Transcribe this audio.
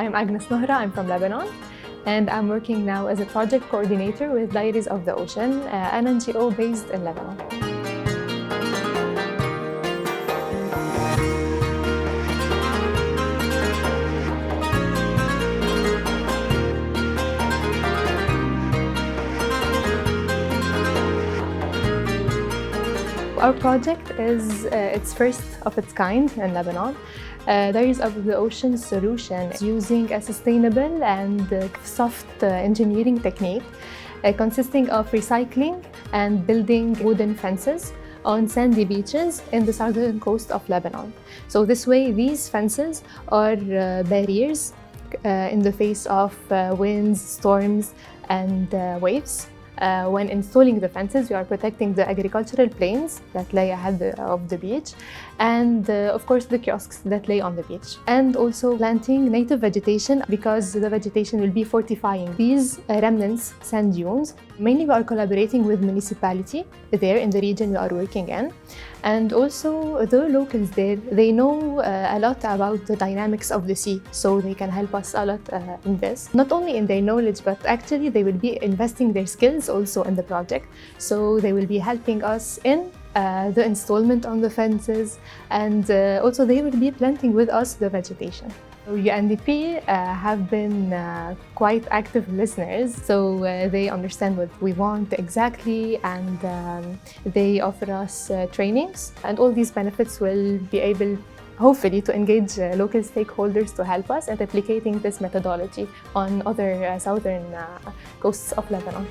I'm Agnes Nohra, I'm from Lebanon, and I'm working now as a project coordinator with Diaries of the Ocean, an NGO based in Lebanon. Our project is its first of its kind in Lebanon. Diaries of the Ocean solution is using a sustainable and soft engineering technique consisting of recycling and building wooden fences on sandy beaches in the southern coast of Lebanon. So this way, these fences are barriers in the face of winds, storms, and waves. When installing the fences, we are protecting the agricultural plains that lay ahead of the beach and, of course, the kiosks that lay on the beach. And also planting native vegetation because the vegetation will be fortifying these remnants, sand dunes. Mainly, we are collaborating with municipality there in the region we are working in. And also, the locals there, they know a lot about the dynamics of the sea, so they can help us a lot in this. Not only in their knowledge, but actually they will be investing their skills also in the project. So they will be helping us in the installment on the fences, and also they will be planting with us the vegetation. UNDP have been quite active listeners, so they understand what we want exactly, and they offer us trainings, and all these benefits will be able, hopefully, to engage local stakeholders to help us in replicating this methodology on other southern coasts of Lebanon.